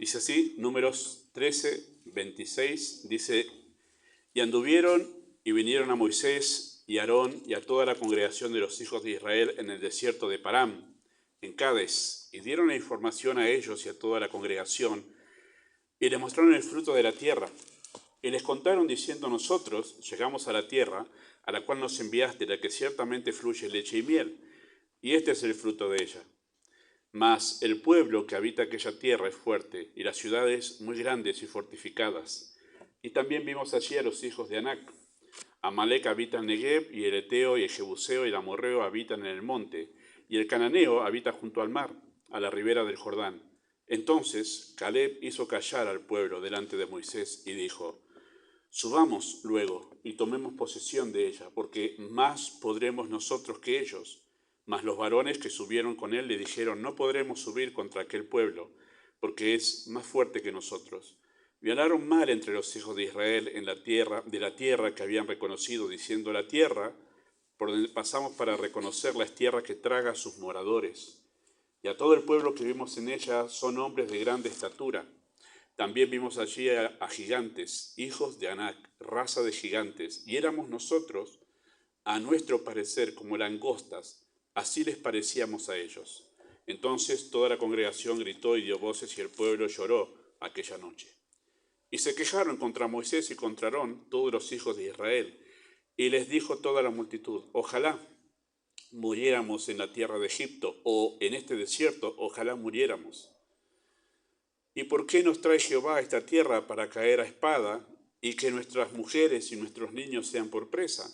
Dice así, Números 13, 26, dice, y anduvieron y vinieron a Moisés y a Aarón y a toda la congregación de los hijos de Israel en el desierto de Param, en Cades, y dieron la información a ellos y a toda la congregación, y les mostraron el fruto de la tierra. Y les contaron diciendo, nosotros llegamos a la tierra a la cual nos enviaste, la que ciertamente fluye leche y miel, y este es el fruto de ella. Mas el pueblo que habita aquella tierra es fuerte, y las ciudades muy grandes y fortificadas. Y también vimos allí a los hijos de Anac. Amalec habita en Negev, y el Eteo y el Jebuseo y el Amorreo habitan en el monte, y el Cananeo habita junto al mar, a la ribera del Jordán. Entonces Caleb hizo callar al pueblo delante de Moisés y dijo, subamos luego y tomemos posesión de ella, porque más podremos nosotros que ellos. Mas los varones que subieron con él le dijeron, no podremos subir contra aquel pueblo, porque es más fuerte que nosotros. Y hablaron mal entre los hijos de Israel en la tierra que habían reconocido, diciendo, la tierra por donde pasamos para reconocerla es tierra que traga a sus moradores. Y a todo el pueblo que vimos en ella son hombres de grande estatura. También vimos allí a gigantes, hijos de Anac, raza de gigantes, y éramos nosotros, a nuestro parecer, como langostas, así les parecíamos a ellos. Entonces toda la congregación gritó y dio voces y el pueblo lloró aquella noche. Y se quejaron contra Moisés y contra Aarón todos los hijos de Israel. Y les dijo toda la multitud, ojalá muriéramos en la tierra de Egipto, o en este desierto, ojalá muriéramos. ¿Y por qué nos trae Jehová a esta tierra para caer a espada y que nuestras mujeres y nuestros niños sean por presa?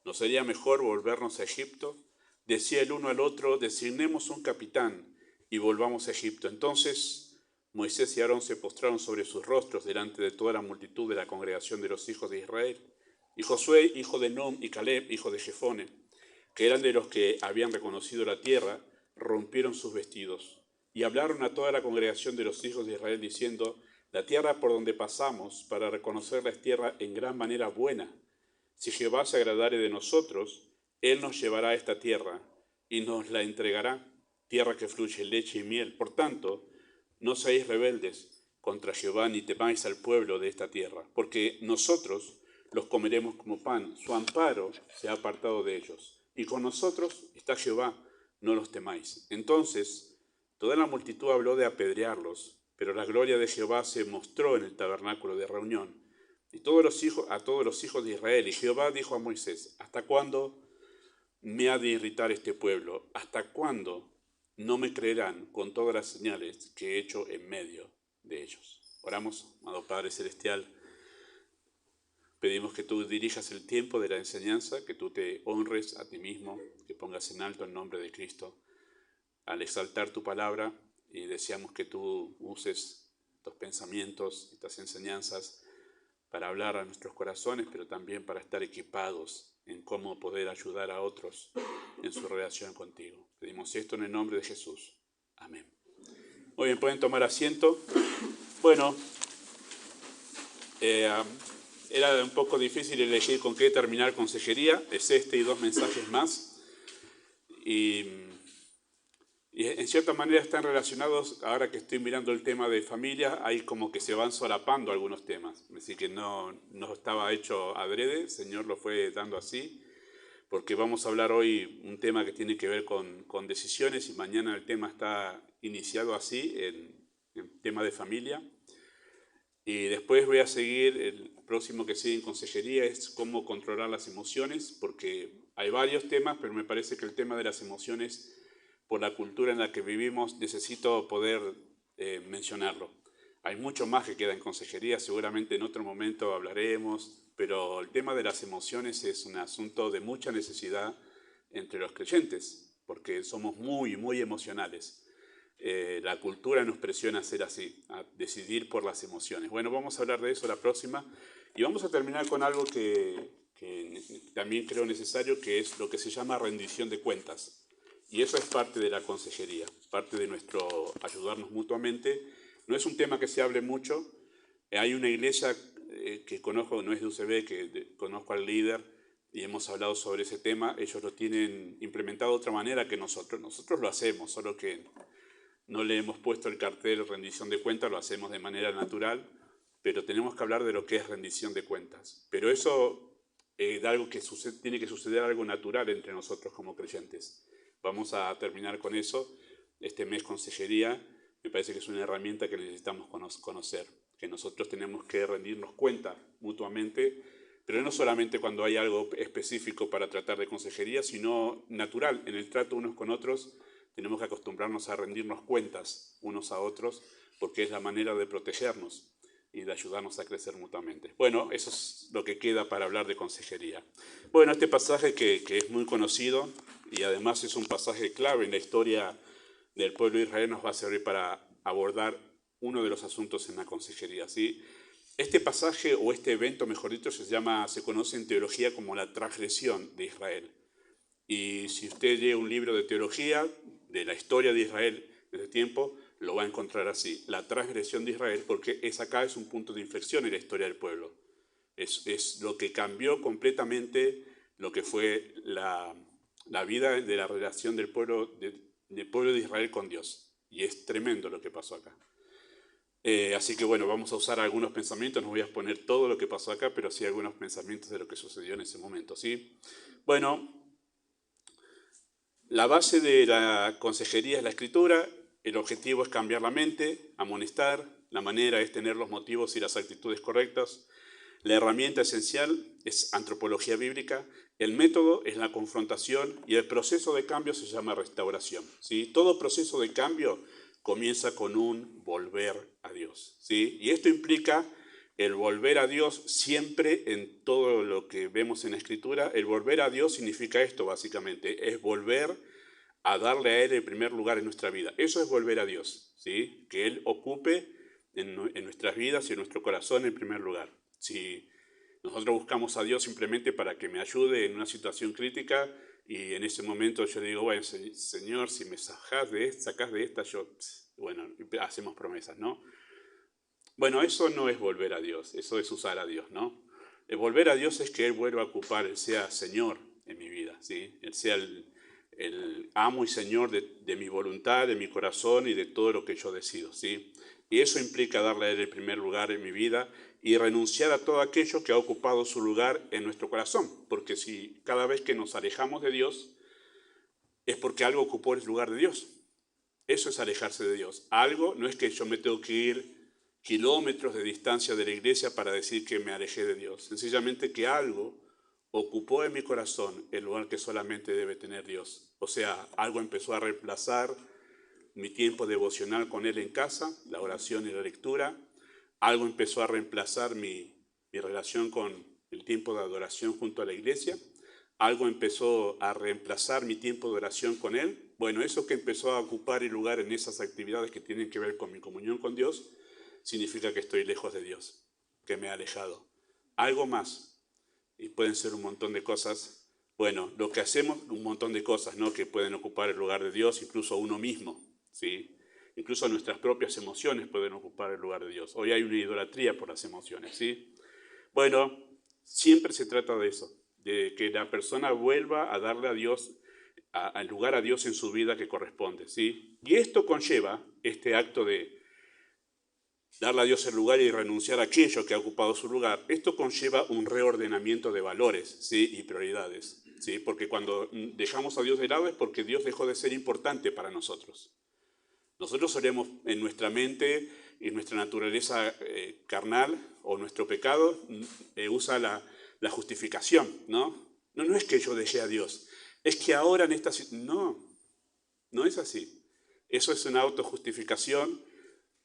¿No sería mejor volvernos a Egipto? Decía el uno al otro, designemos un capitán y volvamos a Egipto. Entonces Moisés y Aarón se postraron sobre sus rostros delante de toda la multitud de la congregación de los hijos de Israel. Y Josué, hijo de Nun, y Caleb, hijo de Jefone, que eran de los que habían reconocido la tierra, rompieron sus vestidos. Y hablaron a toda la congregación de los hijos de Israel, diciendo, la tierra por donde pasamos para reconocerla es tierra en gran manera buena. Si Jehová se agradare de nosotros, él nos llevará a esta tierra y nos la entregará, tierra que fluye leche y miel. Por tanto, no seáis rebeldes contra Jehová, ni temáis al pueblo de esta tierra, porque nosotros los comeremos como pan. Su amparo se ha apartado de ellos. Y con nosotros está Jehová, no los temáis. Entonces toda la multitud habló de apedrearlos, pero la gloria de Jehová se mostró en el tabernáculo de reunión. Y a todos los hijos de Israel. Y Jehová dijo a Moisés, ¿hasta cuándo me ha de irritar este pueblo? ¿Hasta cuándo no me creerán con todas las señales que he hecho en medio de ellos? Oramos, amado Padre Celestial. Pedimos que tú dirijas el tiempo de la enseñanza, que tú te honres a ti mismo, que pongas en alto el nombre de Cristo al exaltar tu palabra, y deseamos que tú uses estos pensamientos, estas enseñanzas para hablar a nuestros corazones, pero también para estar equipados en cómo poder ayudar a otros en su relación contigo. Pedimos esto en el nombre de Jesús. Amén. Muy bien, pueden tomar asiento. Bueno, era un poco difícil elegir con qué terminar consejería. Es este y 2 mensajes más. Y en cierta manera están relacionados. Ahora que estoy mirando el tema de familia, hay como que se van solapando algunos temas. Así que no estaba hecho adrede, el Señor lo fue dando así, porque vamos a hablar hoy un tema que tiene que ver con decisiones, y mañana el tema está iniciado así, en tema de familia. Y después voy a seguir, el próximo que sigue en consejería es cómo controlar las emociones, porque hay varios temas, pero me parece que el tema de las emociones, por la cultura en la que vivimos, necesito poder mencionarlo. Hay mucho más que queda en consejería, seguramente en otro momento hablaremos, pero el tema de las emociones es un asunto de mucha necesidad entre los creyentes, porque somos muy, muy emocionales. La cultura nos presiona a ser así, a decidir por las emociones. Bueno, vamos a hablar de eso la próxima, y vamos a terminar con algo que también creo necesario, que es lo que se llama rendición de cuentas. Y eso es parte de la consejería, parte de nuestro ayudarnos mutuamente. No es un tema que se hable mucho. Hay una iglesia que conozco, no es de UCB, que conozco al líder y hemos hablado sobre ese tema. Ellos lo tienen implementado de otra manera que nosotros. Nosotros lo hacemos, solo que no le hemos puesto el cartel rendición de cuentas, lo hacemos de manera natural, pero tenemos que hablar de lo que es rendición de cuentas. Pero eso es algo que tiene que suceder algo natural entre nosotros como creyentes. Vamos a terminar con eso. Este mes consejería me parece que es una herramienta que necesitamos conocer, que nosotros tenemos que rendirnos cuenta mutuamente, pero no solamente cuando hay algo específico para tratar de consejería, sino natural, en el trato unos con otros. Tenemos que acostumbrarnos a rendirnos cuentas unos a otros, porque es la manera de protegernos y de ayudarnos a crecer mutuamente. Bueno, eso es lo que queda para hablar de consejería. Bueno, este pasaje que es muy conocido y además es un pasaje clave en la historia del pueblo de Israel nos va a servir para abordar uno de los asuntos en la consejería, ¿sí? Este pasaje o este evento, mejor dicho, se conoce en teología como la transgresión de Israel. Y si usted lee un libro de teología de la historia de Israel desde tiempo, lo va a encontrar así, la transgresión de Israel, porque acá es un punto de inflexión en la historia del pueblo. Es lo que cambió completamente lo que fue la vida de la relación del pueblo de Israel con Dios. Y es tremendo lo que pasó acá. Así que bueno, vamos a usar algunos pensamientos, no voy a exponer todo lo que pasó acá, pero sí algunos pensamientos de lo que sucedió en ese momento, ¿sí? Bueno, la base de la consejería es la escritura, el objetivo es cambiar la mente, amonestar, la manera es tener los motivos y las actitudes correctas, la herramienta esencial es antropología bíblica, el método es la confrontación y el proceso de cambio se llama restauración, ¿sí? Todo proceso de cambio comienza con un volver a Dios, ¿sí? Y esto implica el volver a Dios siempre en todo lo que vemos en la Escritura. El volver a Dios significa esto básicamente, es volver a darle a Él el primer lugar en nuestra vida. Eso es volver a Dios, ¿sí? Que Él ocupe en nuestras vidas y en nuestro corazón el primer lugar. Si nosotros buscamos a Dios simplemente para que me ayude en una situación crítica y en ese momento yo digo, bueno, Señor, si me sacás de esta, bueno, hacemos promesas, ¿no? Bueno, eso no es volver a Dios, eso es usar a Dios, ¿no? El volver a Dios es que Él vuelva a ocupar, Él sea Señor en mi vida, ¿sí? Él sea el amo y Señor de mi voluntad, de mi corazón y de todo lo que yo decido, ¿sí? Y eso implica darle a Él el primer lugar en mi vida y renunciar a todo aquello que ha ocupado su lugar en nuestro corazón, porque si cada vez que nos alejamos de Dios es porque algo ocupó el lugar de Dios. Eso es alejarse de Dios. Algo no es que yo me tengo que ir kilómetros de distancia de la iglesia para decir que me alejé de Dios. Sencillamente que algo ocupó en mi corazón el lugar que solamente debe tener Dios. O sea, algo empezó a reemplazar mi tiempo devocional con Él en casa, la oración y la lectura. Algo empezó a reemplazar mi relación con el tiempo de adoración junto a la iglesia. Algo empezó a reemplazar mi tiempo de oración con Él. Bueno, eso que empezó a ocupar el lugar en esas actividades que tienen que ver con mi comunión con Dios, significa que estoy lejos de Dios, que me he alejado. Algo más, y pueden ser un montón de cosas. Bueno, lo que hacemos, un montón de cosas, ¿no? Que pueden ocupar el lugar de Dios, incluso uno mismo, ¿sí? Incluso nuestras propias emociones pueden ocupar el lugar de Dios. Hoy hay una idolatría por las emociones, ¿sí? Bueno, siempre se trata de eso, de que la persona vuelva a darle a Dios, al lugar a Dios en su vida que corresponde, ¿sí? Y esto conlleva, este acto de darle a Dios el lugar y renunciar a aquello que ha ocupado su lugar, esto conlleva un reordenamiento de valores, ¿sí? Y prioridades, ¿sí? Porque cuando dejamos a Dios de lado es porque Dios dejó de ser importante para nosotros. Nosotros solemos en nuestra mente y nuestra naturaleza carnal o nuestro pecado usa la justificación, ¿no? No es que yo dejé a Dios, es que ahora en esta situación... No es así. Eso es una autojustificación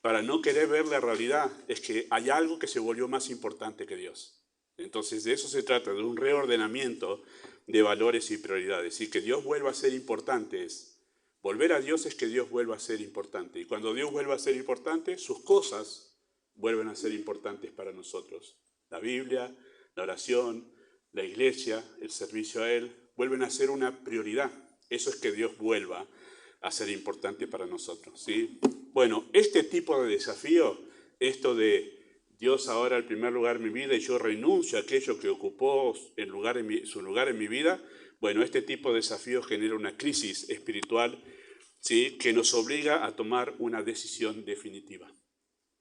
para no querer ver la realidad. Es que hay algo que se volvió más importante que Dios. Entonces de eso se trata, de un reordenamiento de valores y prioridades. Y que Dios vuelva a ser importante es... Volver a Dios es que Dios vuelva a ser importante. Y cuando Dios vuelva a ser importante, sus cosas vuelven a ser importantes para nosotros. La Biblia, la oración, la iglesia, el servicio a Él, vuelven a ser una prioridad. Eso es que Dios vuelva a ser importante para nosotros, ¿sí? Bueno, este tipo de desafío, esto de Dios ahora el primer lugar en mi vida y yo renuncio a aquello que ocupó su lugar en mi vida, bueno, este tipo de desafío genera una crisis espiritual ¿sí?, que nos obliga a tomar una decisión definitiva.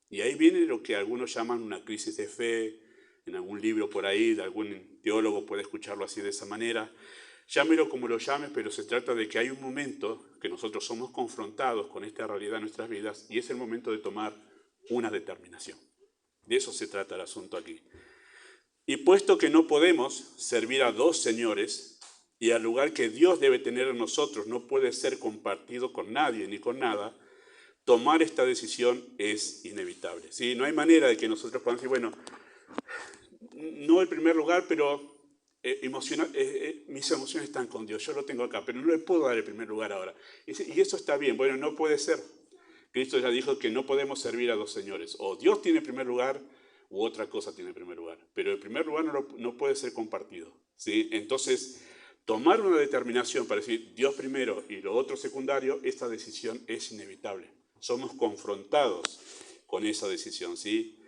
Y ahí viene lo que algunos llaman una crisis de fe. En algún libro por ahí, de algún teólogo puede escucharlo así de esa manera. Llámelo como lo llame, pero se trata de que hay un momento que nosotros somos confrontados con esta realidad en nuestras vidas y es el momento de tomar una determinación. De eso se trata el asunto aquí. Y puesto que no podemos servir a dos señores y el lugar que Dios debe tener en nosotros no puede ser compartido con nadie ni con nada, tomar esta decisión es inevitable. ¿Sí? No hay manera de que nosotros podamos decir, bueno, no el primer lugar, pero mis emociones están con Dios, yo lo tengo acá, pero no le puedo dar el primer lugar ahora. Y eso está bien, bueno, no puede ser. Cristo ya dijo que no podemos servir a dos señores. O Dios tiene primer lugar, u otra cosa tiene primer lugar. Pero el primer lugar no puede ser compartido. ¿Sí? Entonces, tomar una determinación para decir Dios primero y lo otro secundario, esta decisión es inevitable. Somos confrontados con esa decisión, ¿sí?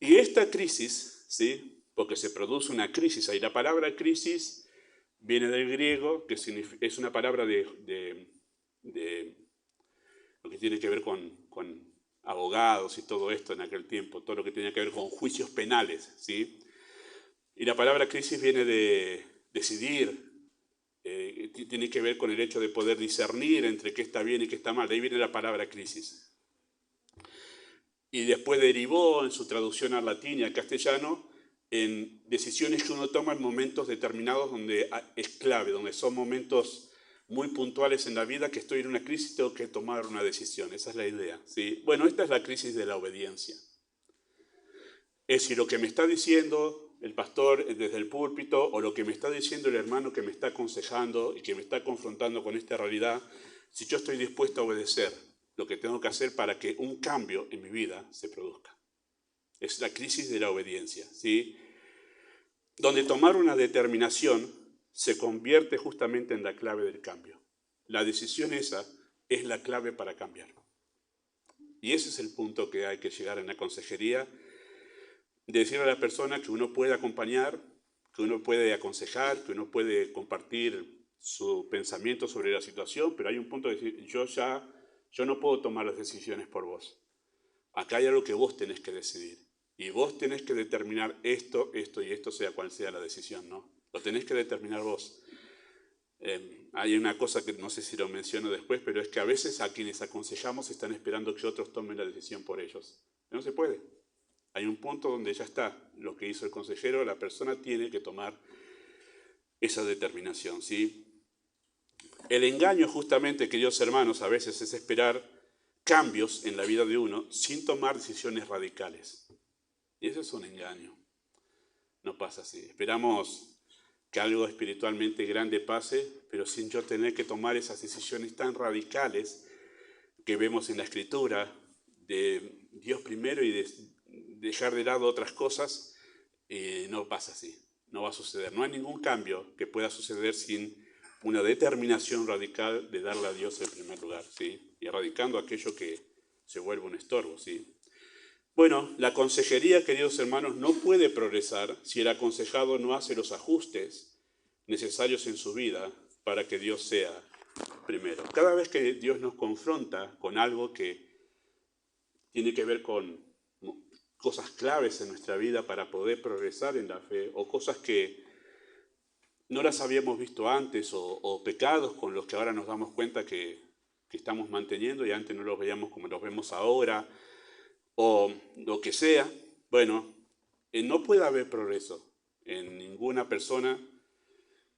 Y esta crisis, ¿sí?, porque se produce una crisis, ahí la palabra crisis viene del griego, que es una palabra de lo que tiene que ver con abogados y todo esto en aquel tiempo, todo lo que tenía que ver con juicios penales, ¿sí? Y la palabra crisis viene de decidir, tiene que ver con el hecho de poder discernir entre qué está bien y qué está mal, de ahí viene la palabra crisis. Y después derivó en su traducción al latín y al castellano en decisiones que uno toma en momentos determinados donde es clave, donde son momentos muy puntuales en la vida, que estoy en una crisis y tengo que tomar una decisión. Esa es la idea, ¿sí? Bueno, esta es la crisis de la obediencia. Es decir, lo que me está diciendo el pastor desde el púlpito o lo que me está diciendo el hermano que me está aconsejando y que me está confrontando con esta realidad, si yo estoy dispuesto a obedecer lo que tengo que hacer para que un cambio en mi vida se produzca. Es la crisis de la obediencia, ¿sí? Donde tomar una determinación se convierte justamente en la clave del cambio. La decisión esa es la clave para cambiar. Y ese es el punto que hay que llegar en la consejería, de decirle a la persona que uno puede acompañar, que uno puede aconsejar, que uno puede compartir su pensamiento sobre la situación, pero hay un punto de decir, yo no puedo tomar las decisiones por vos. Acá hay algo que vos tenés que decidir. Y vos tenés que determinar esto y esto, sea cual sea la decisión, ¿no? Lo tenés que determinar vos. Hay una cosa que no sé si lo menciono después, pero es que a veces a quienes aconsejamos están esperando que otros tomen la decisión por ellos. No se puede. Hay un punto donde ya está lo que hizo el consejero, la persona tiene que tomar esa determinación, ¿sí? El engaño justamente, queridos hermanos, a veces es esperar cambios en la vida de uno sin tomar decisiones radicales. Y eso es un engaño. No pasa así. Esperamos que algo espiritualmente grande pase, pero sin yo tener que tomar esas decisiones tan radicales que vemos en la Escritura, de Dios primero y de dejar de lado otras cosas, no pasa así. No va a suceder. No hay ningún cambio que pueda suceder sin una determinación radical de darle a Dios el primer lugar, ¿sí? Y erradicando aquello que se vuelve un estorbo, ¿sí? Bueno, la consejería, queridos hermanos, no puede progresar si el aconsejado no hace los ajustes necesarios en su vida para que Dios sea primero. Cada vez que Dios nos confronta con algo que tiene que ver con cosas claves en nuestra vida para poder progresar en la fe, o cosas que no las habíamos visto antes, o pecados con los que ahora nos damos cuenta que estamos manteniendo y antes no los veíamos como los vemos ahora, o lo que sea, bueno, no puede haber progreso en ninguna persona,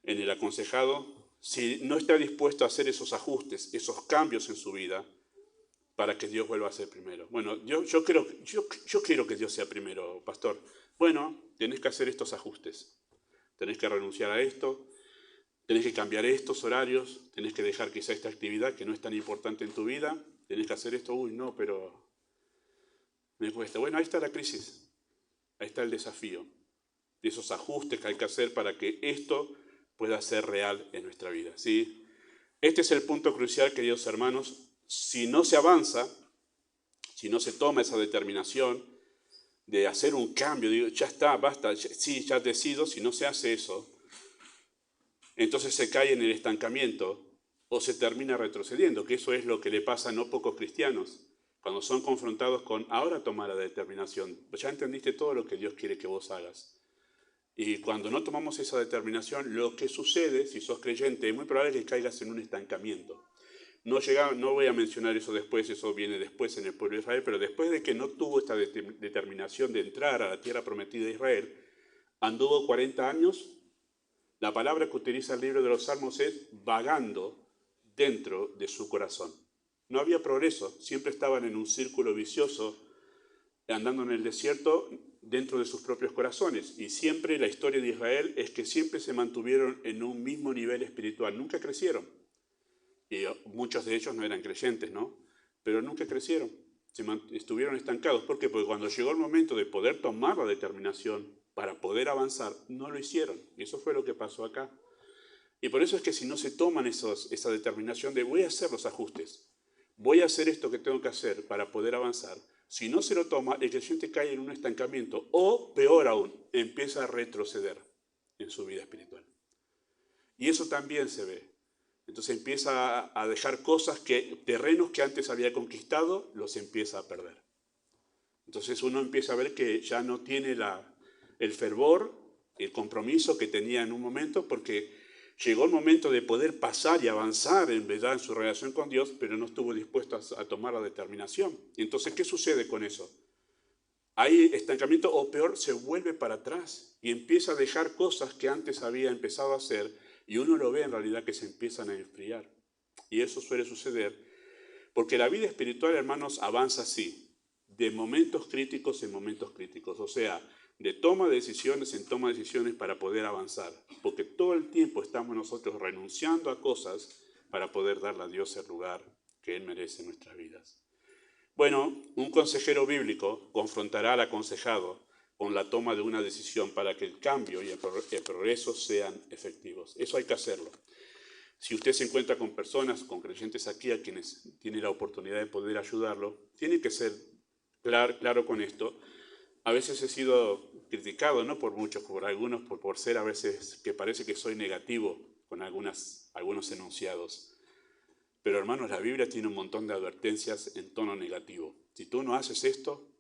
en el aconsejado, si no está dispuesto a hacer esos ajustes, esos cambios en su vida, para que Dios vuelva a ser primero. Bueno, yo quiero que Dios sea primero, pastor. Bueno, tenés que hacer estos ajustes. Tenés que renunciar a esto, tenés que cambiar estos horarios, tenés que dejar quizá esta actividad que no es tan importante en tu vida, tenés que hacer esto, no, pero me cuesta. Bueno, ahí está la crisis, ahí está el desafío, de esos ajustes que hay que hacer para que esto pueda ser real en nuestra vida, ¿sí? Este es el punto crucial, queridos hermanos. Si no se avanza, si no se toma esa determinación de hacer un cambio, digo, ya está, basta, ya decido, si no se hace eso, entonces se cae en el estancamiento o se termina retrocediendo, que eso es lo que le pasa a no pocos cristianos, cuando son confrontados con ahora toma la determinación. Ya entendiste todo lo que Dios quiere que vos hagas. Y cuando no tomamos esa determinación, lo que sucede, si sos creyente, es muy probable que caigas en un estancamiento. No voy a mencionar eso después, eso viene después en el pueblo de Israel, pero después de que no tuvo esta determinación de entrar a la tierra prometida de Israel, anduvo 40 años. La palabra que utiliza el libro de los Salmos es vagando dentro de su corazón. No había progreso, siempre estaban en un círculo vicioso, andando en el desierto dentro de sus propios corazones. Y siempre la historia de Israel es que siempre se mantuvieron en un mismo nivel espiritual, nunca crecieron. Y muchos de ellos no eran creyentes, ¿no? Pero nunca crecieron, estuvieron estancados. ¿Por qué? Porque cuando llegó el momento de poder tomar la determinación para poder avanzar, no lo hicieron. Y eso fue lo que pasó acá. Y por eso es que si no se toman esa determinación de voy a hacer los ajustes, voy a hacer esto que tengo que hacer para poder avanzar, si no se lo toma, el creyente cae en un estancamiento o, peor aún, empieza a retroceder en su vida espiritual. Y eso también se ve. Entonces empieza a dejar terrenos que antes había conquistado, los empieza a perder. Entonces uno empieza a ver que ya no tiene el fervor, el compromiso que tenía en un momento, porque llegó el momento de poder pasar y avanzar en verdad en su relación con Dios, pero no estuvo dispuesto a tomar la determinación. Y entonces, ¿qué sucede con eso? Hay estancamiento o peor, se vuelve para atrás y empieza a dejar cosas que antes había empezado a hacer y uno lo ve en realidad que se empiezan a enfriar. Y eso suele suceder porque la vida espiritual, hermanos, avanza así, de momentos críticos en momentos críticos, o sea, de toma de decisiones en toma de decisiones para poder avanzar, porque todo el tiempo estamos nosotros renunciando a cosas para poder darle a Dios el lugar que Él merece en nuestras vidas. Bueno, un consejero bíblico confrontará al aconsejado con la toma de una decisión para que el cambio y el progreso sean efectivos. Eso hay que hacerlo. Si usted se encuentra con personas, con creyentes aquí, a quienes tiene la oportunidad de poder ayudarlo, tiene que ser claro con esto. A veces he sido criticado, no por muchos, por algunos, por ser a veces que parece que soy negativo con algunos enunciados. Pero hermanos, la Biblia tiene un montón de advertencias en tono negativo. Si tú no haces esto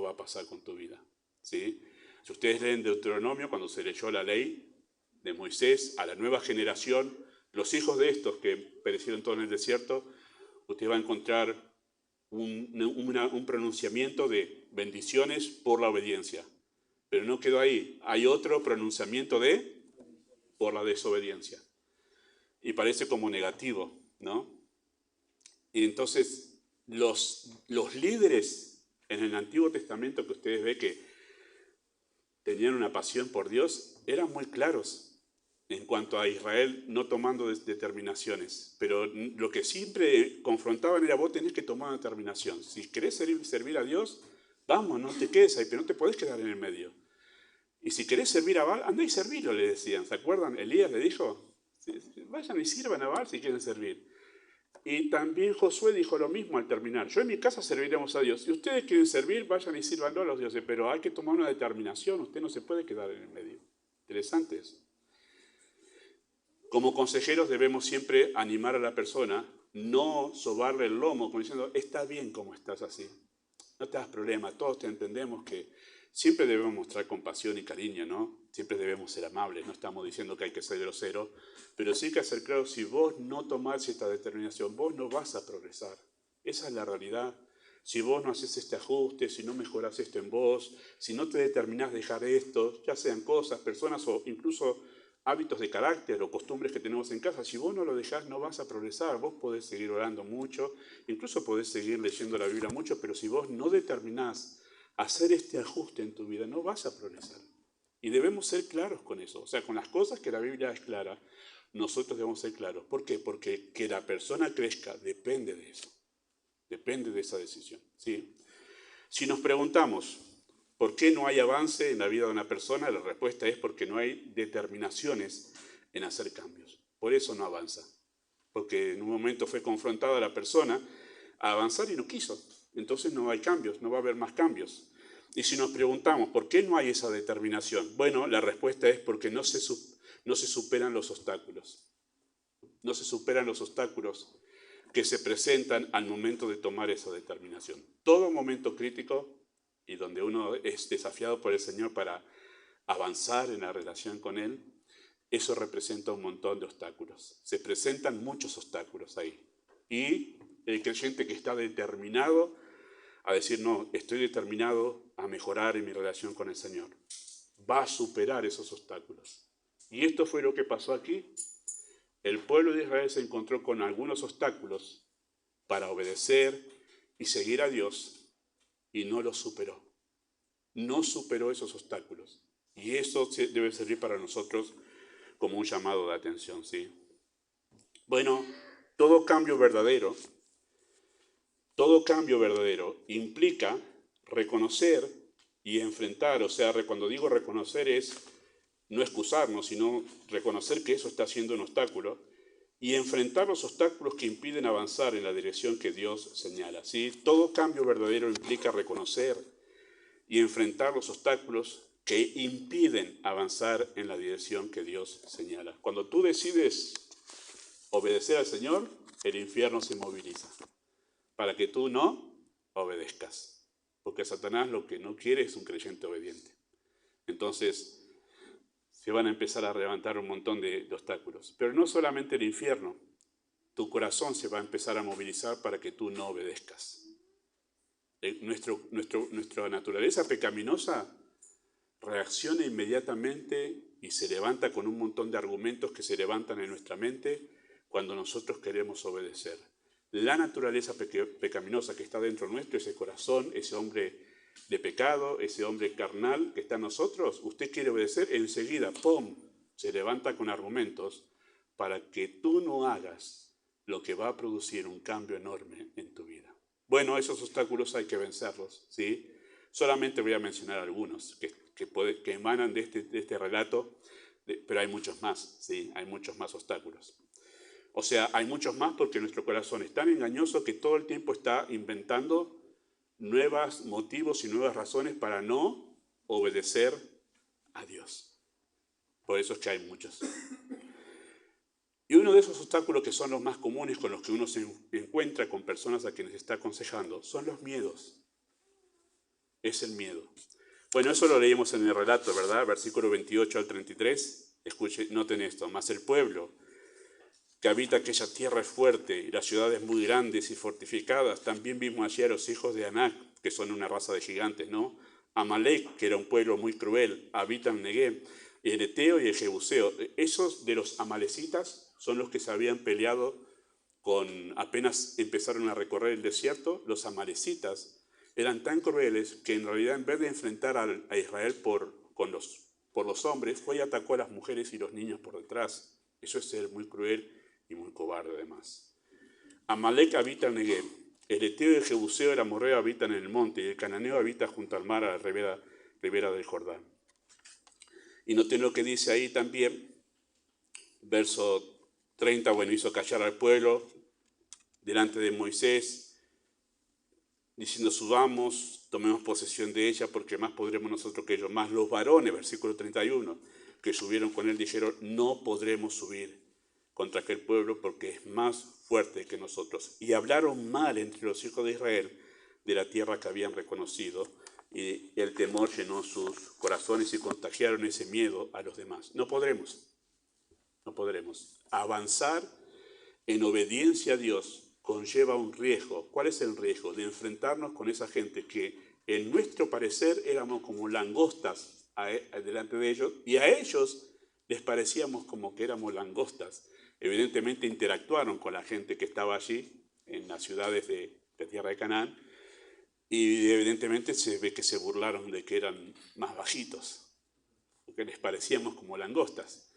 va a pasar con tu vida. ¿Sí? Si ustedes leen Deuteronomio, cuando se leyó la ley de Moisés a la nueva generación, los hijos de estos que perecieron todos en el desierto, usted va a encontrar un pronunciamiento de bendiciones por la obediencia. Pero no quedó ahí. Hay otro pronunciamiento por la desobediencia. Y parece como negativo, ¿no? Y entonces los líderes en el Antiguo Testamento que ustedes ven que tenían una pasión por Dios, eran muy claros en cuanto a Israel no tomando determinaciones. Pero lo que siempre confrontaban era vos tenés que tomar una determinación. Si querés servir a Dios, vamos, no te quedes ahí, pero no te podés quedar en el medio. Y si querés servir a Baal, andá y servilo, le decían. ¿Se acuerdan? Elías le dijo, vayan y sirvan a Baal si quieren servir. Y también Josué dijo lo mismo al terminar. Yo en mi casa serviremos a Dios. Si ustedes quieren servir, vayan y sírvanlo a los dioses. Pero hay que tomar una determinación. Usted no se puede quedar en el medio. Interesante eso. Como consejeros debemos siempre animar a la persona, no sobarle el lomo, como diciendo, está bien como estás así. No te das problema. Todos te entendemos que siempre debemos mostrar compasión y cariño, ¿no? Siempre debemos ser amables. No estamos diciendo que hay que ser grosero, pero sí que ser claro, si vos no tomás esta determinación, vos no vas a progresar. Esa es la realidad. Si vos no haces este ajuste, si no mejorás esto en vos, si no te determinás dejar esto, ya sean cosas, personas o incluso hábitos de carácter o costumbres que tenemos en casa, si vos no lo dejás no vas a progresar. Vos podés seguir orando mucho, incluso podés seguir leyendo la Biblia mucho, pero si vos no determinás hacer este ajuste en tu vida, no vas a progresar. Y debemos ser claros con eso. O sea, con las cosas que la Biblia es clara, nosotros debemos ser claros. ¿Por qué? Porque que la persona crezca depende de eso. Depende de esa decisión. ¿Sí? Si nos preguntamos, ¿por qué no hay avance en la vida de una persona? La respuesta es porque no hay determinaciones en hacer cambios. Por eso no avanza. Porque en un momento fue confrontada la persona a avanzar y no quiso. Entonces no hay cambios, no va a haber más cambios. Y si nos preguntamos, ¿por qué no hay esa determinación? Bueno, la respuesta es porque no se superan los obstáculos. no se superan los obstáculos que se presentan al momento de tomar esa determinación. Todo momento crítico y donde uno es desafiado por el Señor para avanzar en la relación con Él, eso representa un montón de obstáculos. Se presentan muchos obstáculos ahí. Y el creyente que está determinado a decir, no, estoy determinado a mejorar en mi relación con el Señor, va a superar esos obstáculos. Y esto fue lo que pasó aquí. El pueblo de Israel se encontró con algunos obstáculos para obedecer y seguir a Dios y no los superó. No superó esos obstáculos. Y eso debe servir para nosotros como un llamado de atención, ¿sí? Bueno, todo cambio verdadero implica reconocer y enfrentar. O sea, cuando digo reconocer es no excusarnos, sino reconocer que eso está siendo un obstáculo y enfrentar los obstáculos que impiden avanzar en la dirección que Dios señala, ¿sí? Todo cambio verdadero implica reconocer y enfrentar los obstáculos que impiden avanzar en la dirección que Dios señala. Cuando tú decides obedecer al Señor, el infierno se moviliza para que tú no obedezcas, porque Satanás lo que no quiere es un creyente obediente. Entonces se van a empezar a levantar un montón de obstáculos, pero no solamente el infierno, tu corazón se va a empezar a movilizar para que tú no obedezcas. Nuestra naturaleza pecaminosa reacciona inmediatamente y se levanta con un montón de argumentos que se levantan en nuestra mente cuando nosotros queremos obedecer. La naturaleza pecaminosa que está dentro nuestro, ese corazón, ese hombre de pecado, ese hombre carnal que está en nosotros, usted quiere obedecer, enseguida, ¡pum!, se levanta con argumentos para que tú no hagas lo que va a producir un cambio enorme en tu vida. Bueno, esos obstáculos hay que vencerlos, ¿sí? Solamente voy a mencionar algunos que emanan de este relato, pero hay muchos más, ¿sí? Hay muchos más obstáculos. O sea, hay muchos más porque nuestro corazón es tan engañoso que todo el tiempo está inventando nuevos motivos y nuevas razones para no obedecer a Dios. Por eso es que hay muchos. Y uno de esos obstáculos que son los más comunes con los que uno se encuentra con personas a quienes está aconsejando son los miedos. Es el miedo. Bueno, eso lo leímos en el relato, ¿verdad? Versículo 28 al 33. Escuchen, noten esto. Mas el pueblo que habita aquella tierra es fuerte y las ciudades muy grandes y fortificadas. También vimos allí a los hijos de Anac, que son una raza de gigantes, ¿no? Amalek, que era un pueblo muy cruel, habitan Negev, el Eteo y el Jebuseo. Esos de los amalecitas son los que se habían peleado apenas empezaron a recorrer el desierto. Los amalecitas eran tan crueles que en realidad en vez de enfrentar a Israel por los hombres, fue y atacó a las mujeres y los niños por detrás. Eso es ser muy cruel y muy cobarde además. Amalek habita en Negev, el Eteo y el Jebuseo, el amorreo habitan en el monte, y el cananeo habita junto al mar a la ribera del Jordán. Y noten lo que dice ahí también, verso 30, bueno, hizo callar al pueblo delante de Moisés, diciendo, subamos, tomemos posesión de ella, porque más podremos nosotros que ellos. Más los varones, versículo 31, que subieron con él, dijeron, no podremos subir contra aquel pueblo porque es más fuerte que nosotros. Y hablaron mal entre los hijos de Israel de la tierra que habían reconocido, y el temor llenó sus corazones y contagiaron ese miedo a los demás. No podremos avanzar en obediencia a Dios. Conlleva un riesgo. ¿Cuál es el riesgo? De enfrentarnos con esa gente que en nuestro parecer éramos como langostas delante de ellos, y a ellos les parecíamos como que éramos langostas. Evidentemente interactuaron con la gente que estaba allí en las ciudades de tierra de Canaán, y evidentemente se ve que se burlaron de que eran más bajitos, porque les parecíamos como langostas.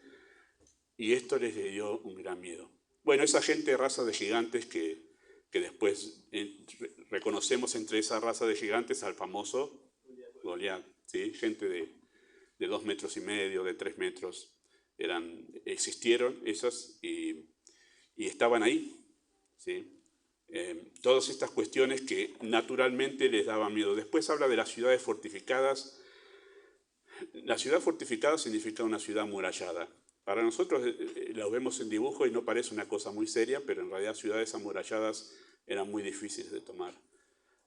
Y esto les dio un gran miedo. Bueno, esa gente, raza de gigantes que después reconocemos entre esa raza de gigantes al famoso Goliat, ¿sí? Gente de 2,5 metros, de 3 metros, existieron esas y estaban ahí, ¿sí? Todas estas cuestiones que naturalmente les daban miedo. Después habla de las ciudades fortificadas. La ciudad fortificada significa una ciudad amurallada. Para nosotros lo vemos en dibujo y no parece una cosa muy seria, pero en realidad ciudades amuralladas eran muy difíciles de tomar.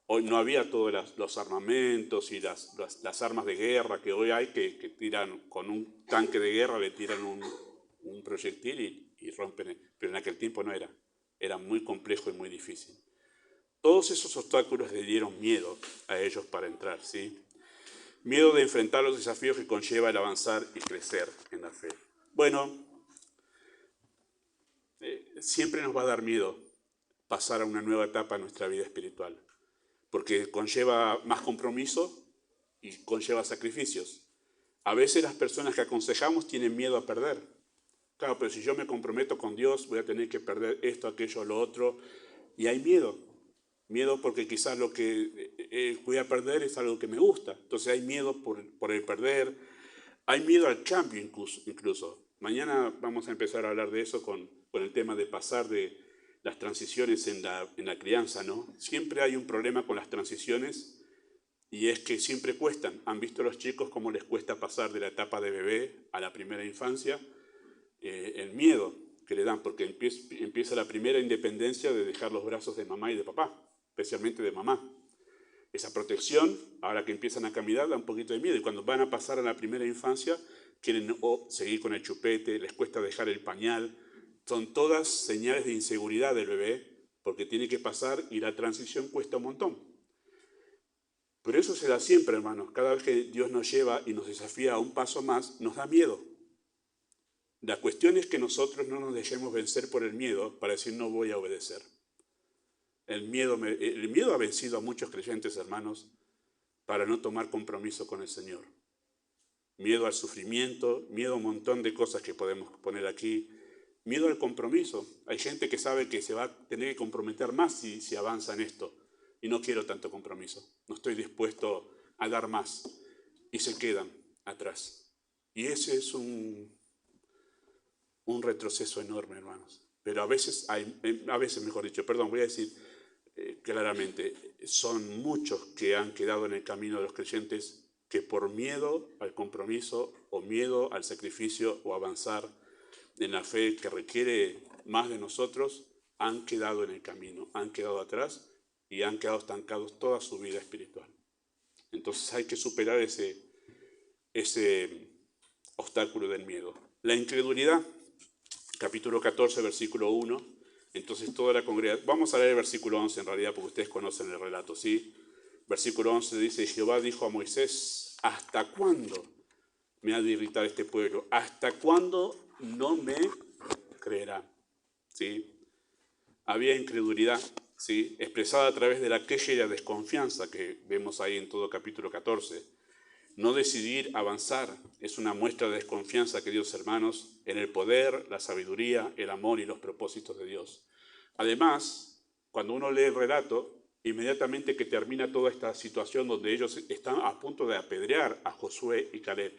Hoy no había todos los armamentos y las armas de guerra que hoy hay, que tiran con un tanque de guerra, le tiran un proyectil y rompen. Pero en aquel tiempo no era. Era muy complejo y muy difícil. Todos esos obstáculos le dieron miedo a ellos para entrar, ¿sí? Miedo de enfrentar los desafíos que conlleva el avanzar y crecer en la fe. Bueno, siempre nos va a dar miedo pasar a una nueva etapa en nuestra vida espiritual, porque conlleva más compromiso y conlleva sacrificios. A veces las personas que aconsejamos tienen miedo a perder. Claro, pero si yo me comprometo con Dios, voy a tener que perder esto, aquello, lo otro, y hay miedo. Miedo porque quizás lo que voy a perder es algo que me gusta. Entonces hay miedo por el perder. Hay miedo al cambio incluso. Mañana vamos a empezar a hablar de eso con el tema de pasar de las transiciones en la crianza, ¿no? Siempre hay un problema con las transiciones y es que siempre cuestan. ¿Han visto a los chicos cómo les cuesta pasar de la etapa de bebé a la primera infancia? El miedo que le dan, porque empieza la primera independencia de dejar los brazos de mamá y de papá, especialmente de mamá. Esa protección, ahora que empiezan a caminar, da un poquito de miedo. Y cuando van a pasar a la primera infancia, quieren seguir con el chupete, les cuesta dejar el pañal. Son todas señales de inseguridad del bebé, porque tiene que pasar y la transición cuesta un montón. Pero eso se da siempre, hermanos. Cada vez que Dios nos lleva y nos desafía a un paso más, nos da miedo. La cuestión es que nosotros no nos dejemos vencer por el miedo para decir no voy a obedecer. El miedo ha vencido a muchos creyentes, hermanos, para no tomar compromiso con el Señor. Miedo al sufrimiento, miedo a un montón de cosas que podemos poner aquí. Miedo al compromiso. Hay gente que sabe que se va a tener que comprometer más si avanza en esto. Y no quiero tanto compromiso. No estoy dispuesto a dar más. Y se quedan atrás. Y ese es un retroceso enorme, hermanos. Pero a veces, voy a decir claramente, son muchos que han quedado en el camino de los creyentes que por miedo al compromiso o miedo al sacrificio o avanzar en la fe que requiere más de nosotros, han quedado en el camino, han quedado atrás y han quedado estancados toda su vida espiritual. Entonces hay que superar ese obstáculo del miedo. La incredulidad, capítulo 14, versículo 1. Entonces toda la congregación, vamos a leer el versículo 11 en realidad, porque ustedes conocen el relato, ¿sí? Versículo 11 dice, Jehová dijo a Moisés, ¿hasta cuándo me ha de irritar este pueblo? ¿Hasta cuándo no me creerán? ¿Sí? Había incredulidad, ¿sí? Expresada a través de la queja y la desconfianza que vemos ahí en todo capítulo 14. No decidir avanzar es una muestra de desconfianza, queridos hermanos, en el poder, la sabiduría, el amor y los propósitos de Dios. Además, cuando uno lee el relato, inmediatamente que termina toda esta situación donde ellos están a punto de apedrear a Josué y Caleb.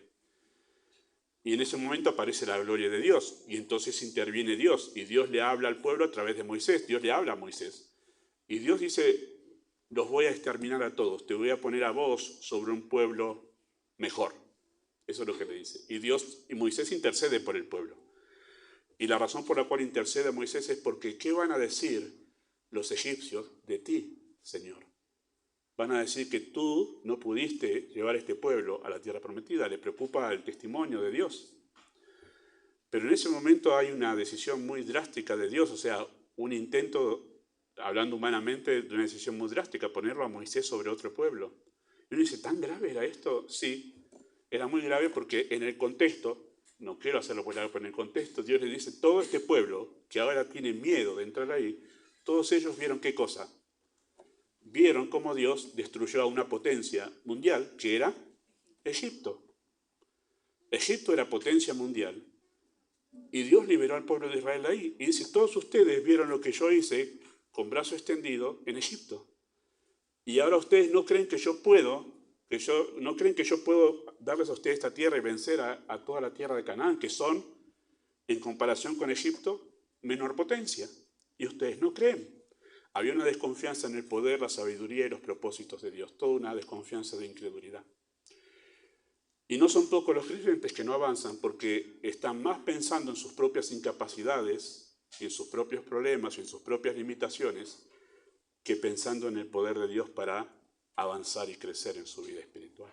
Y en ese momento aparece la gloria de Dios, y entonces interviene Dios, y Dios le habla al pueblo a través de Moisés. Dios le habla a Moisés. Y Dios dice, los voy a exterminar a todos, te voy a poner a vos sobre un pueblo mejor. Eso es lo que le dice. Y Moisés intercede por el pueblo. Y la razón por la cual intercede a Moisés es porque ¿qué van a decir los egipcios de ti, Señor? Van a decir que tú no pudiste llevar este pueblo a la tierra prometida. Le preocupa el testimonio de Dios. Pero en ese momento hay una decisión muy drástica de Dios, o sea, un intento, hablando humanamente, de una decisión muy drástica, ponerlo a Moisés sobre otro pueblo. Y uno dice, ¿tan grave era esto? Sí, era muy grave porque en el contexto, no quiero hacerlo por largo, pero en el contexto Dios le dice, todo este pueblo que ahora tiene miedo de entrar ahí, todos ellos vieron ¿qué cosa? Vieron cómo Dios destruyó a una potencia mundial que era Egipto. Egipto era potencia mundial y Dios liberó al pueblo de Israel ahí. Y dice, todos ustedes vieron lo que yo hice con brazo extendido en Egipto. Y ahora ustedes no creen que yo puedo darles a ustedes esta tierra y vencer a toda la tierra de Canaán, que son, en comparación con Egipto, menor potencia. Y ustedes no creen. Había una desconfianza en el poder, la sabiduría y los propósitos de Dios. Toda una desconfianza de incredulidad. Y no son pocos los creyentes que no avanzan porque están más pensando en sus propias incapacidades, y en sus propios problemas, y en sus propias limitaciones, que pensando en el poder de Dios para avanzar y crecer en su vida espiritual.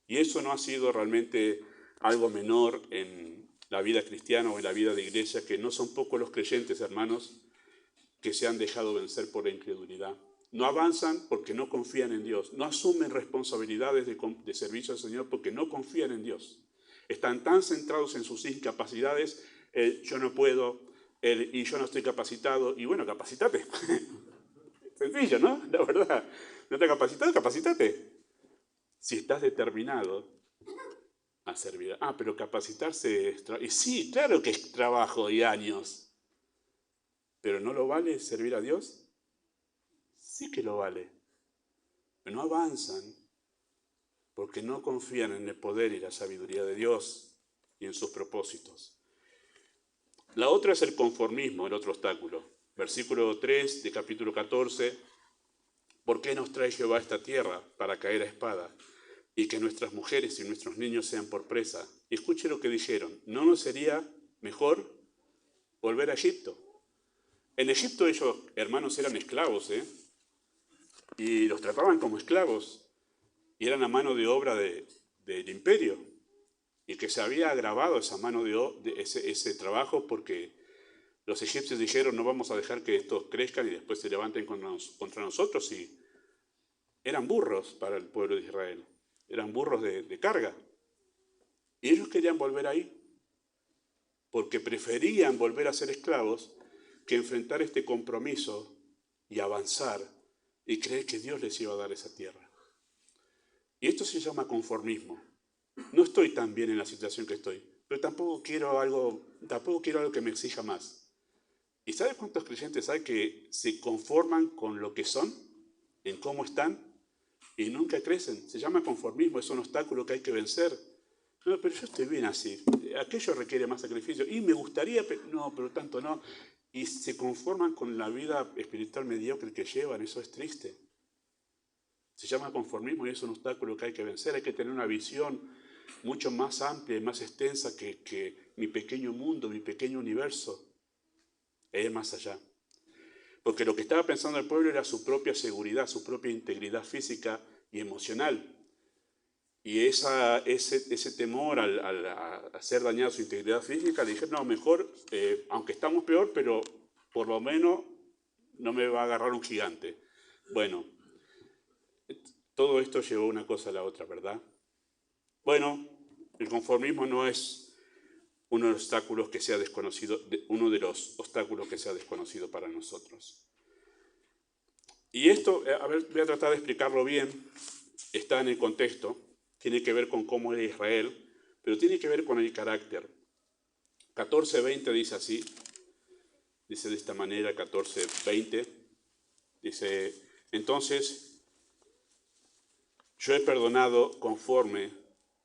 Y eso no ha sido realmente algo menor en la vida cristiana o en la vida de iglesia, que no son pocos los creyentes, hermanos, que se han dejado vencer por la incredulidad. No avanzan porque no confían en Dios. No asumen responsabilidades de servicio al Señor porque no confían en Dios. Están tan centrados en sus incapacidades, yo no puedo, y yo no estoy capacitado. Y bueno, capacitate. Sencillo, ¿no? La verdad. ¿No te has capacitado? Capacitate. Si estás determinado a servir. Pero capacitarse es y sí, claro que es trabajo y años. ¿Pero no lo vale servir a Dios? Sí que lo vale. Pero no avanzan porque no confían en el poder y la sabiduría de Dios y en sus propósitos. La otra es el conformismo, el otro obstáculo. Versículo 3 de capítulo 14. ¿Por qué nos trae Jehová a esta tierra para caer a espada? Y que nuestras mujeres y nuestros niños sean por presa. Y escuche lo que dijeron. ¿No nos sería mejor volver a Egipto? En Egipto ellos, hermanos, eran esclavos, y los trataban como esclavos. Y eran la mano de obra del imperio. Y que se había agravado esa mano de ese trabajo porque los egipcios dijeron, no vamos a dejar que estos crezcan y después se levanten contra nosotros. Y eran burros para el pueblo de Israel. Eran burros de carga. Y ellos querían volver ahí, porque preferían volver a ser esclavos que enfrentar este compromiso y avanzar y creer que Dios les iba a dar esa tierra. Y esto se llama conformismo. No estoy tan bien en la situación que estoy, pero tampoco quiero algo que me exija más. ¿Y sabe cuántos creyentes hay que se conforman con lo que son, en cómo están, y nunca crecen? Se llama conformismo, es un obstáculo que hay que vencer. No, pero yo estoy bien así. Aquello requiere más sacrificio. Y me gustaría, pero tanto no. Y se conforman con la vida espiritual mediocre que llevan. Eso es triste. Se llama conformismo y es un obstáculo que hay que vencer. Hay que tener una visión mucho más amplia y más extensa que mi pequeño mundo, mi pequeño universo. E ir más allá. Porque lo que estaba pensando el pueblo era su propia seguridad, su propia integridad física y emocional. Y ese temor a ser dañada su integridad física, le dije, no, mejor, aunque estamos peor, pero por lo menos no me va a agarrar un gigante. Bueno, todo esto llevó una cosa a la otra, ¿verdad? Bueno, el conformismo no es uno de los obstáculos que sea desconocido, para nosotros. Y esto, voy a tratar de explicarlo bien, está en el contexto. Tiene que ver con cómo era Israel, pero tiene que ver con el carácter. 14:20 dice así, dice de esta manera, 14:20, dice, entonces, yo he perdonado conforme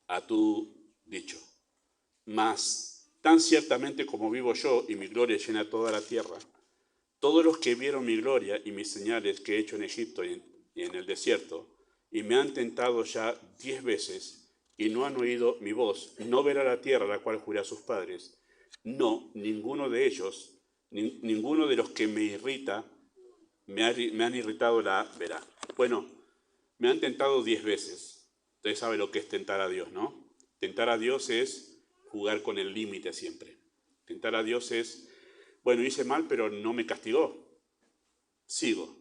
a tu dicho, mas tan ciertamente como vivo yo y mi gloria llena toda la tierra, todos los que vieron mi gloria y mis señales que he hecho en Egipto y en el desierto, y me han tentado ya 10 veces, y no han oído mi voz, no verá la tierra la cual juré a sus padres. No, ninguno de ellos, ninguno de los que me irrita, me han irritado la verá. Bueno, me han tentado 10 veces. Ustedes saben lo que es tentar a Dios, ¿no? Tentar a Dios es jugar con el límite siempre. Tentar a Dios es, bueno, hice mal, pero no me castigó. Sigo.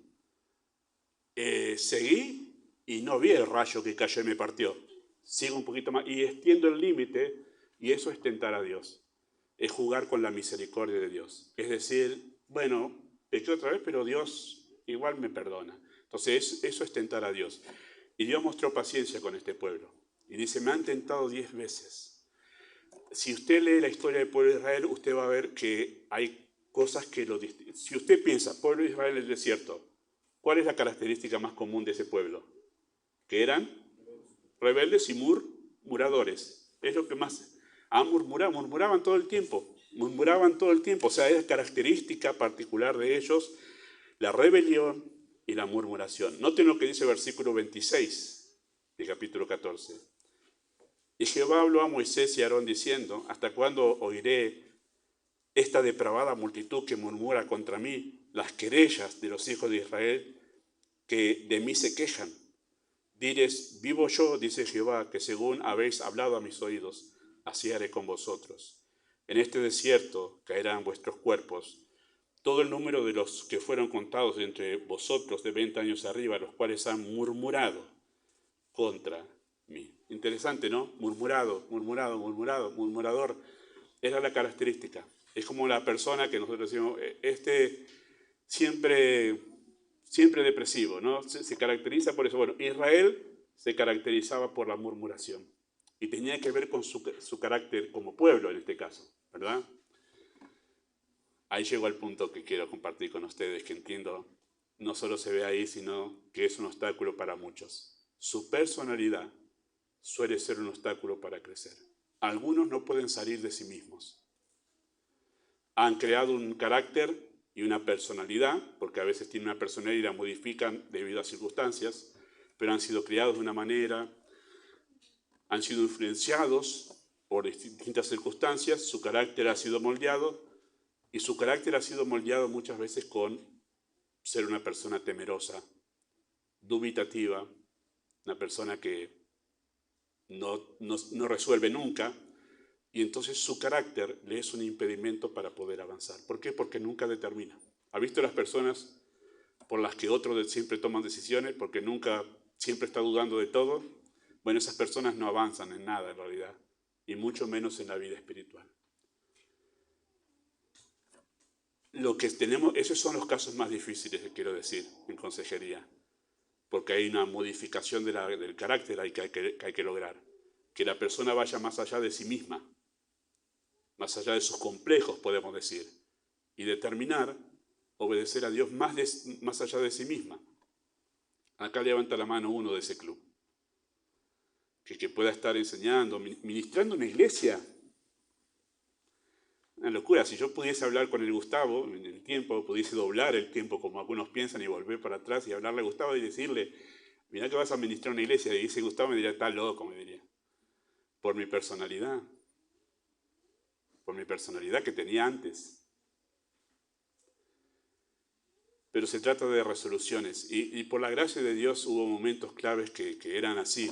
Seguí y no vi el rayo que cayó y me partió. Sigo un poquito más y extiendo el límite, y eso es tentar a Dios. Es jugar con la misericordia de Dios. Es decir, bueno, pequé otra vez, pero Dios igual me perdona. Entonces, eso es tentar a Dios. Y Dios mostró paciencia con este pueblo. Y dice, me han tentado 10 veces. Si usted lee la historia del pueblo de Israel, usted va a ver que hay cosas que lo distinguen. Si usted piensa, pueblo de Israel en el desierto, ¿cuál es la característica más común de ese pueblo? Que eran rebeldes y murmuradores. Es lo que más... murmuraban todo el tiempo. O sea, es característica particular de ellos la rebelión y la murmuración. Noten lo que dice el versículo 26 del capítulo 14. Y Jehová habló a Moisés y a Aarón diciendo, ¿hasta cuándo oiré esta depravada multitud que murmura contra mí las querellas de los hijos de Israel que de mí se quejan? Diréis, vivo yo, dice Jehová, que según habéis hablado a mis oídos, así haré con vosotros. En este desierto caerán vuestros cuerpos, todo el número de los que fueron contados entre vosotros de 20 años arriba, los cuales han murmurado contra mí. Interesante, ¿no? Murmurado, murmurado, murmurado, murmurador. Era la característica. Es como la persona que nosotros decimos, siempre depresivo, ¿no? Se caracteriza por eso. Bueno, Israel se caracterizaba por la murmuración y tenía que ver con su carácter como pueblo en este caso, ¿verdad? Ahí llegó al punto que quiero compartir con ustedes, que entiendo no solo se ve ahí, sino que es un obstáculo para muchos. Su personalidad suele ser un obstáculo para crecer. Algunos no pueden salir de sí mismos. Han creado un carácter y una personalidad, porque a veces tienen una personalidad y la modifican debido a circunstancias, pero han sido criados de una manera, han sido influenciados por distintas circunstancias, su carácter ha sido moldeado, y su carácter ha sido moldeado muchas veces con ser una persona temerosa, dubitativa, una persona que no resuelve nunca, y entonces su carácter le es un impedimento para poder avanzar. ¿Por qué? Porque nunca determina. ¿Ha visto las personas por las que otros siempre toman decisiones, porque nunca, siempre está dudando de todo? Bueno, esas personas no avanzan en nada en realidad, y mucho menos en la vida espiritual. Lo que tenemos, esos son los casos más difíciles, quiero decir, en consejería, porque hay una modificación del carácter que hay que lograr, que la persona vaya más allá de sí misma, más allá de sus complejos, podemos decir, y determinar obedecer a Dios más allá de sí misma. Acá levanta la mano uno de ese club, que pueda estar enseñando, ministrando en una iglesia. Una locura. Si yo pudiese hablar con el Gustavo en el tiempo, pudiese doblar el tiempo como algunos piensan y volver para atrás y hablarle a Gustavo y decirle, mirá que vas a ministrar una iglesia, y dice Gustavo, me diría, está loco, me diría. Por mi personalidad que tenía antes. Pero se trata de resoluciones, y por la gracia de Dios hubo momentos claves que eran así,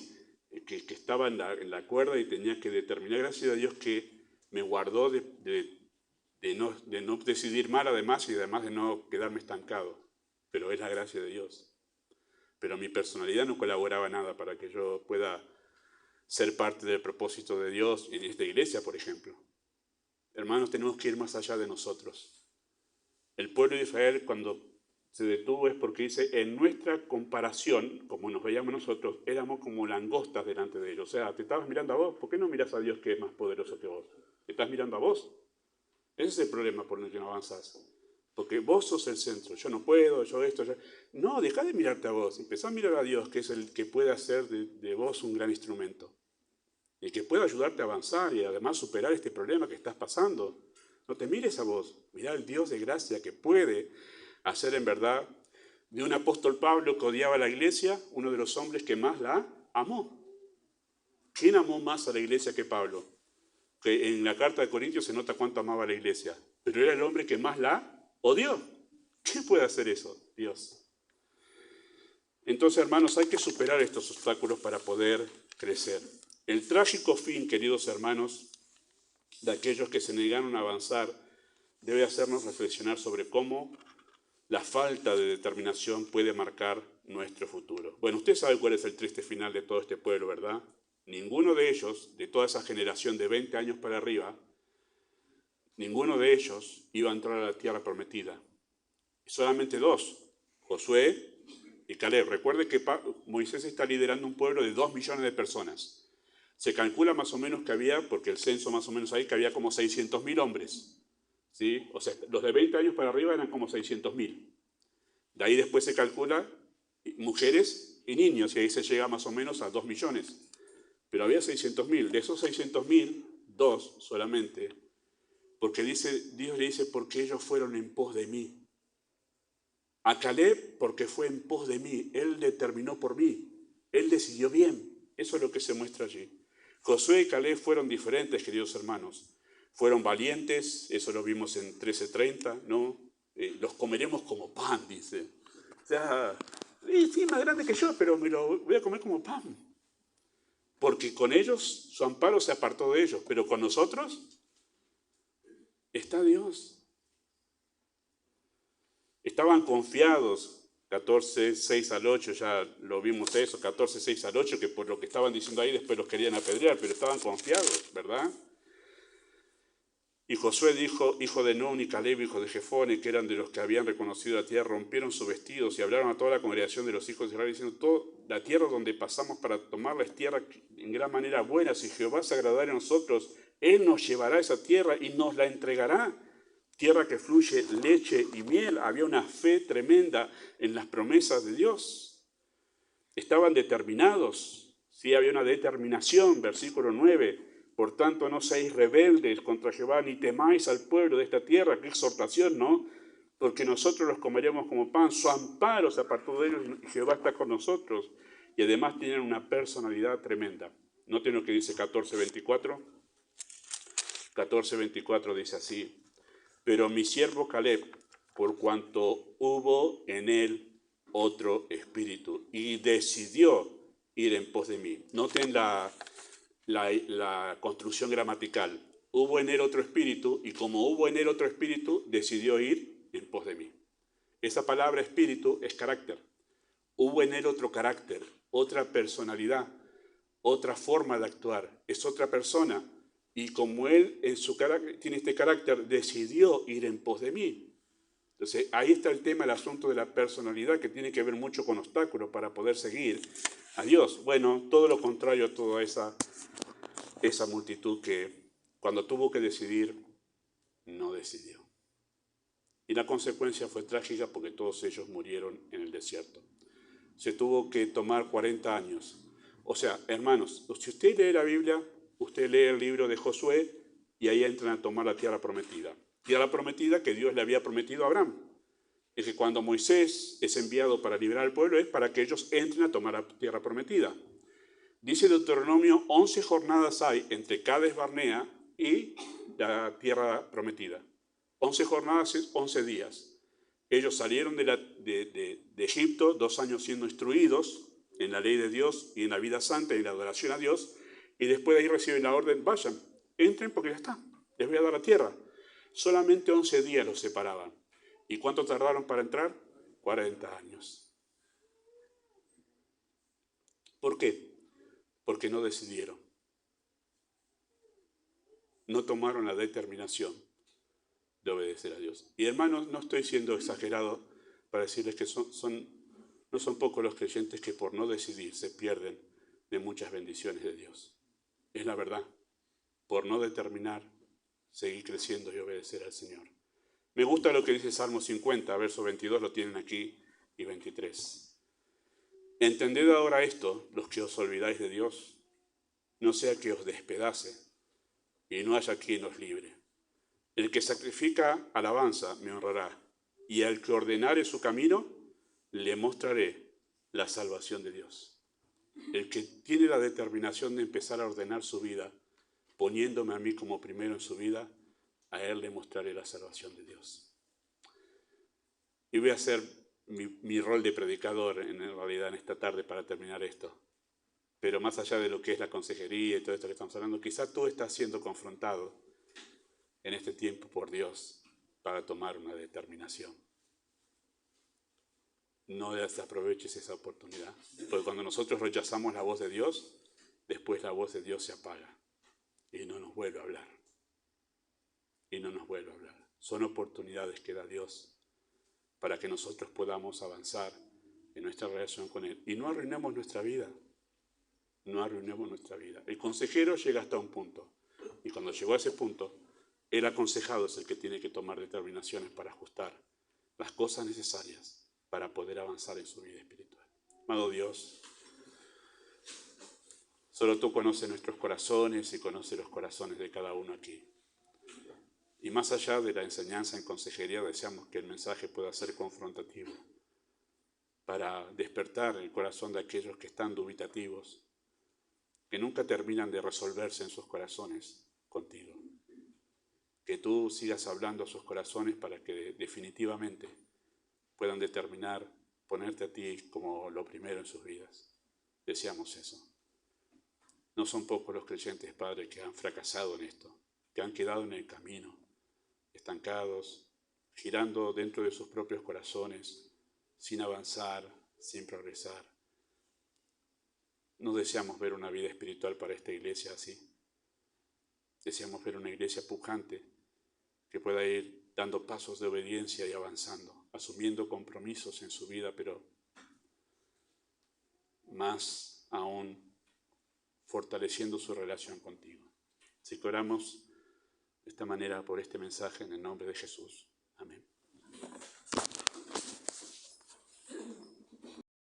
que estaba en la cuerda y tenía que determinar. Gracias a Dios que me guardó de no decidir mal además, y además de no quedarme estancado. Pero es la gracia de Dios. Pero mi personalidad no colaboraba nada para que yo pueda ser parte del propósito de Dios en esta iglesia, por ejemplo. Hermanos, tenemos que ir más allá de nosotros. El pueblo de Israel, cuando se detuvo, es porque dice, en nuestra comparación, como nos veíamos nosotros, éramos como langostas delante de ellos. O sea, te estabas mirando a vos, ¿por qué no miras a Dios que es más poderoso que vos? Te estás mirando a vos. Ese es el problema por el que no avanzás. Porque vos sos el centro, yo no puedo, yo esto, yo... No, dejá de mirarte a vos, empezá a mirar a Dios, que es el que puede hacer de vos un gran instrumento. Y que puede ayudarte a avanzar y además superar este problema que estás pasando. No te mires a vos, mirá al Dios de gracia que puede hacer en verdad de un apóstol Pablo que odiaba a la iglesia, uno de los hombres que más la amó. ¿Quién amó más a la iglesia que Pablo? Que en la carta de Corintios se nota cuánto amaba a la iglesia, pero era el hombre que más la odió. ¿Quién puede hacer eso? Dios. Entonces, hermanos, hay que superar estos obstáculos para poder crecer. El trágico fin, queridos hermanos, de aquellos que se negaron a avanzar, debe hacernos reflexionar sobre cómo la falta de determinación puede marcar nuestro futuro. Bueno, usted sabe cuál es el triste final de todo este pueblo, ¿verdad? Ninguno de ellos, de toda esa generación de 20 años para arriba, ninguno de ellos iba a entrar a la tierra prometida. Y solamente dos, Josué y Caleb. Recuerde que Moisés está liderando un pueblo de 2 millones de personas. Se calcula más o menos que había, porque el censo más o menos ahí, que había como 600.000 hombres. ¿Sí? O sea, los de 20 años para arriba eran como 600.000. De ahí después se calcula mujeres y niños, y ahí se llega más o menos a 2 millones. Pero había 600.000. De esos 600.000, 2 solamente. Porque Dios le dice, porque ellos fueron en pos de mí. A Caleb, porque fue en pos de mí. Él determinó por mí. Él decidió bien. Eso es lo que se muestra allí. Josué y Caleb fueron diferentes, queridos hermanos. Fueron valientes, eso lo vimos en 13:30, ¿no? Los comeremos como pan, dice. O sea, sí, más grande que yo, pero me lo voy a comer como pan. Porque con ellos, su amparo se apartó de ellos, pero con nosotros está Dios. Estaban confiados, 14:6-8, ya lo vimos eso, 14:6-8, que por lo que estaban diciendo ahí después los querían apedrear, pero estaban confiados, ¿verdad? Y Josué dijo, hijo de Nun, y Caleb, hijo de Jefone, que eran de los que habían reconocido la tierra, rompieron sus vestidos y hablaron a toda la congregación de los hijos de Israel, diciendo, toda la tierra donde pasamos para tomarla es tierra en gran manera buena. Si Jehová se agradara a nosotros, Él nos llevará a esa tierra y nos la entregará. Tierra que fluye leche y miel. Había una fe tremenda en las promesas de Dios. Estaban determinados, sí, había una determinación, versículo 9. Por tanto, no seáis rebeldes contra Jehová, ni temáis al pueblo de esta tierra. Qué exhortación, ¿no? Porque nosotros los comeremos como pan. Su amparo se apartó de ellos y Jehová está con nosotros. Y además tienen una personalidad tremenda. Noten lo que dice 14:24. 14:24 dice así. Pero mi siervo Caleb, por cuanto hubo en él otro espíritu, y decidió ir en pos de mí. Noten la construcción gramatical. Hubo en él otro espíritu, y como hubo en él otro espíritu, decidió ir en pos de mí. Esa palabra espíritu es carácter. Hubo en él otro carácter, otra personalidad, otra forma de actuar. Es otra persona. Y como él en su carácter, tiene este carácter, decidió ir en pos de mí. Entonces, ahí está el tema, el asunto de la personalidad, que tiene que ver mucho con obstáculos para poder seguir a Dios. Bueno, todo lo contrario a toda esa multitud que cuando tuvo que decidir, no decidió. Y la consecuencia fue trágica porque todos ellos murieron en el desierto. Se tuvo que tomar 40 años. O sea, hermanos, si usted lee la Biblia, usted lee el libro de Josué y ahí entran a tomar la tierra prometida. Tierra prometida que Dios le había prometido a Abraham. Es que cuando Moisés es enviado para liberar al pueblo es para que ellos entren a tomar la tierra prometida. Dice Deuteronomio, 11 jornadas hay entre Cades Barnea y la tierra prometida. 11 jornadas es 11 días. Ellos salieron de Egipto, 2 años siendo instruidos en la ley de Dios y en la vida santa y en la adoración a Dios, y después de ahí reciben la orden, vayan, entren porque ya está, les voy a dar la tierra. Solamente 11 días los separaban. ¿Y cuánto tardaron para entrar? 40 años. ¿Por qué? Porque no decidieron. No tomaron la determinación de obedecer a Dios. Y hermanos, no estoy siendo exagerado para decirles que no son pocos los creyentes que por no decidir se pierden de muchas bendiciones de Dios. Es la verdad. Por no determinar, seguir creciendo y obedecer al Señor. Me gusta lo que dice Salmo 50, verso 22, lo tienen aquí, y 23. Entended ahora esto, los que os olvidáis de Dios, no sea que os despedace y no haya quien os libre. El que sacrifica alabanza me honrará, y al que ordenare su camino, le mostraré la salvación de Dios. El que tiene la determinación de empezar a ordenar su vida, poniéndome a mí como primero en su vida, a él le mostraré la salvación de Dios. Y voy a hacer mi rol de predicador en realidad en esta tarde para terminar esto. Pero más allá de lo que es la consejería y todo esto que estamos hablando, quizá tú estás siendo confrontado en este tiempo por Dios para tomar una determinación. No desaproveches esa oportunidad, porque cuando nosotros rechazamos la voz de Dios, después la voz de Dios se apaga y no nos vuelve a hablar. Y no nos vuelve a hablar. Son oportunidades que da Dios para que nosotros podamos avanzar en nuestra relación con Él. Y no arruinemos nuestra vida. No arruinemos nuestra vida. El consejero llega hasta un punto. Y cuando llegó a ese punto, el aconsejado es el que tiene que tomar determinaciones para ajustar las cosas necesarias para poder avanzar en su vida espiritual. Amado Dios, solo tú conoces nuestros corazones y conoces los corazones de cada uno aquí. Y más allá de la enseñanza en consejería, deseamos que el mensaje pueda ser confrontativo para despertar el corazón de aquellos que están dubitativos, que nunca terminan de resolverse en sus corazones contigo. Que tú sigas hablando a sus corazones para que definitivamente puedan determinar ponerte a ti como lo primero en sus vidas. Deseamos eso. No son pocos los creyentes, Padre, que han fracasado en esto, que han quedado en el camino, estancados, girando dentro de sus propios corazones, sin avanzar, sin progresar. No deseamos ver una vida espiritual para esta iglesia así. Deseamos ver una iglesia pujante que pueda ir dando pasos de obediencia y avanzando, asumiendo compromisos en su vida, pero más aún fortaleciendo su relación contigo. Así que oramos de esta manera por este mensaje en el nombre de Jesús. Amén.